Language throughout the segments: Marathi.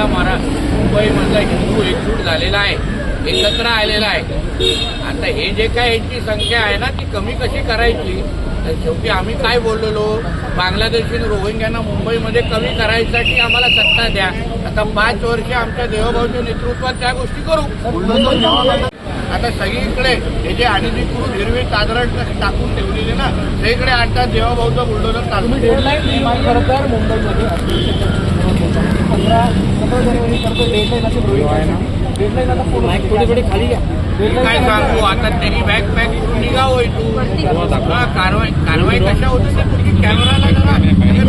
मुंबईमधला हिंदू एकजूट झालेला आहे, एकत्र आलेला आहे. आता हे जे काय यांची संख्या आहे ना ती कमी कशी करायची, तर शेवटी आम्ही काय बोललेलो, बांगलादेशी रोहिंग्यांना मुंबईमध्ये कमी करायसाठी आम्हाला सत्ता द्या. आता 5 वर्ष आमच्या देवभाऊच्या नेतृत्वात त्या गोष्टी करू. आता सगळीकडे हे जे अनधिकृत हिरवे चादर टाकून ठेवलेले ना, सगळीकडे आता देवाभाऊचं बुलडोजर चालू. काय सांगू आता, त्यांनी बॅग पॅक करून निघावं इथून. कारवाई कशा होती ते तुम्ही कॅमेराला जरा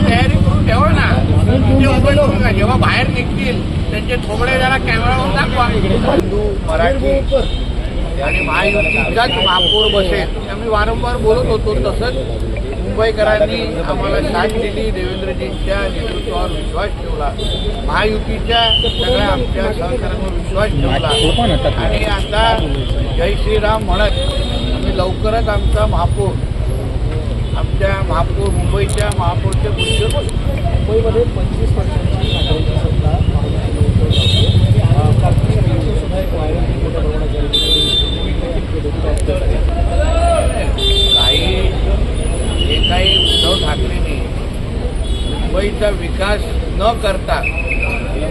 तयारी करून ठेवा ना. जेव्हा बाहेर निघतील त्यांचे थोबडे जरा कॅमेरावर दाखवा. हिंदू मराठी आणि महायुतीचाच महापौर बसेल आम्ही वारंवार बोलत होतो. तसंच मुंबईकरांनी आम्हाला साथ दिली, देवेंद्रजींच्या नेतृत्वावर विश्वास ठेवला, महायुतीच्या सगळ्या आमच्या सहकार्यांवर विश्वास ठेवला. आणि आता जय श्रीराम म्हणत आम्ही लवकरच आमचा महापौर, मुंबईच्या महापौरच्या खुर्चीवर मुंबईमध्ये 25 वर्षांची नागरिकांची सत्ता काही उद्धव ठाकरेंनी मुंबईचा विकास न करता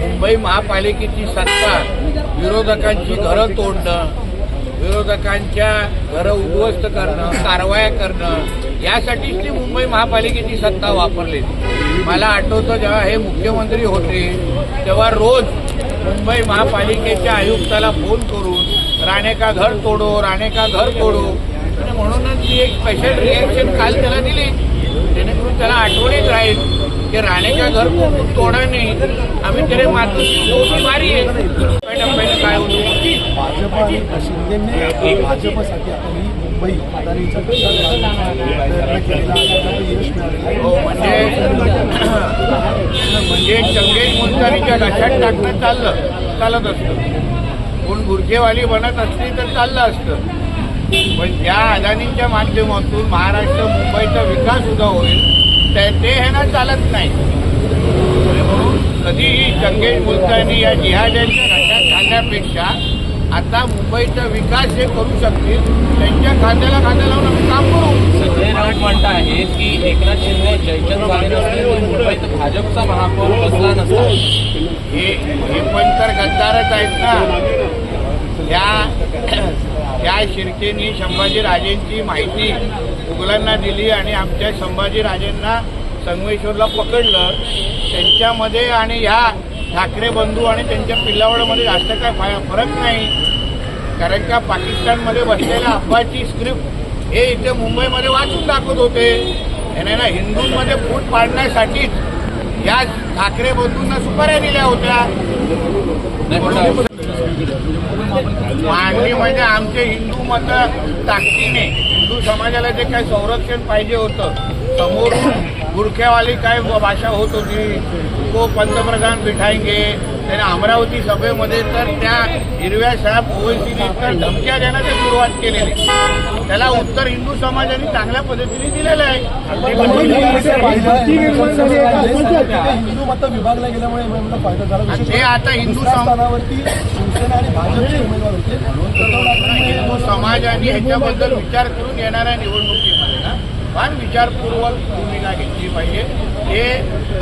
मुंबई महापालिकेची सत्ता विरोधकांची घरं तोडणं, विरोधकांच्या घरं उद्ध्वस्त करणं, कारवाया करणं, यासाठीच ती मुंबई महापालिकेची सत्ता वापरली. मला आठवतं जेव्हा हे मुख्यमंत्री होते तेव्हा रोज मुंबई महापालिकेच्या आयुक्ताला फोन करून राणे का घर तोडो, राणे का घर तोडो. आणि म्हणूनच ती एक स्पेशल रिएक्शन काल त्याला दिली, जेणेकरून त्याला आठवणीत राहील की राणे का घर तोडा नाही, आम्ही तेरे मातृत्व मोठी मारी आहे. काय होतो भाजपसाठी आता ही मुंबई अदानीचा म्हणजे चंगेज मुलतानीच्या घशात टाकणं चालत असतं. कोण बुरखेवाली बनत असली तर चाललं असतं. पण ज्या अदानींच्या माध्यमातून महाराष्ट्र मुंबईचा विकास सुद्धा होईल ते हे ना चालत नाही. म्हणून कधीही चंगेज मुलतानी या जिहाद्यांच्या घशात घालण्यापेक्षा आता मुंबईचा विकास हे करू शकतील, त्यांच्या खांद्याला खांदा लावून आम्ही काम करू. संजय राऊत म्हणत आहेत की एकनाथ शिंदे जयचंद झाले नसते तर मुंबईत भाजपचा महापौर बसला नसता. हे पण तर गद्दारच आहेत ना. या शिर्केनी संभाजीराजेंची माहिती मुघलांना दिली आणि आमच्या संभाजीराजेंना संगमेश्वरला पकडलं. त्यांच्यामध्ये आणि ह्या ठाकरे बंधू आणि त्यांच्या पिल्लावडमध्ये जास्त काय फरक नाही. कारण का पाकिस्तानमध्ये बसलेल्या अब्बाची स्क्रिप्ट हे इथे मुंबईमध्ये वाचून दाखवत होते. याने ना हिंदूंमध्ये फूट पाडण्यासाठीच या ठाकरे बंधूंना सुपाऱ्या दिल्या होत्या. मांडणी म्हणजे आमचे हिंदू मत ताकदीने हिंदू समाजाला जे काही संरक्षण पाहिजे होतं, समोरून बुरख्यावाली काय भाषा होत होती, तो पंतप्रधान बिठाएंगे. त्याने अमरावती सभेमध्ये तर त्या हिरव्या साहेब ओवैसीने तर धमक्या देण्याची सुरुवात केलेली. त्याला उत्तर हिंदू समाजाने चांगल्या पद्धतीने दिलेलं आहे. हिंदू मत विभागला गेल्यामुळे फायदा झाला. ते आता हिंदू समाजावरती शिवसेना आणि भाजपचे उमेदवार होते. हिंदू समाजाने ह्याच्याबद्दल विचार करून येणाऱ्या निवडणुकीमध्ये ना फार विचारपूर्वक भूमिका घेतली पाहिजे. हे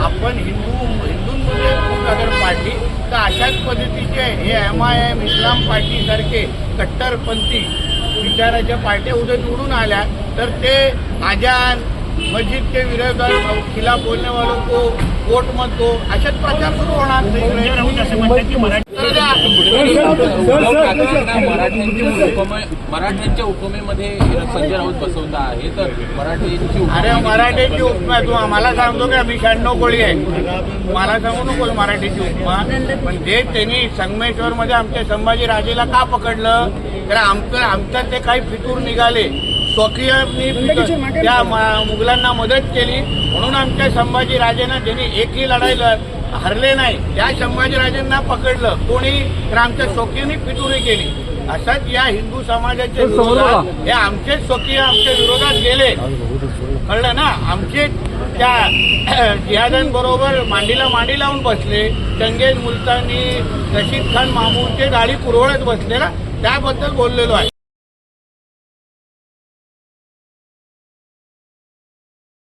आपण हिंदूंमध्ये अगर पार्टी तर अशाच पद्धतीचे हे MIM इस्लाम पार्टीसारखे कट्टरपंथी विचाराच्या पार्ट्या उद्या निवडून आल्या तर ते आजान मस्जिद के विरोधात खिलाफ बोलने वालों को वोट मत दो अशाच प्रचार सुरू होणार. मराठ्यांच्या उपमेमध्ये संजय राऊत बसवता आहे तर मराठ्यांची मराठीची उपमा तू आम्हाला सांगतो का मी 96 कोळी आहे, मला सांगू नको मराठीची उपमा. पण जे त्यांनी संगमेश्वरमध्ये आमच्या संभाजीराजेला का पकडलं तर आमचं ते काही फितूर निघाले, स्वकीयांनी त्या मुघलांना मदत केली म्हणून आमच्या संभाजीराजेंना ज्यांनी एकही लढाईला हरले नाही त्या संभाजीराजेंना पकडलं कोणी तर आमच्या स्वकीयांनी फितुरी केली. असाच या हिंदू समाजाचे हे आमचेच स्वकीय आमच्या विरोधात गेले, कळलं ना. आमचे त्या जिहाद्यांबरोबर मांडीला मांडी लावून बसले, चंगेज मुलतानी, रशीद खान मामूदचे गाडी पुरवळत बसले ना, त्याबद्दल बोललेलो आहे.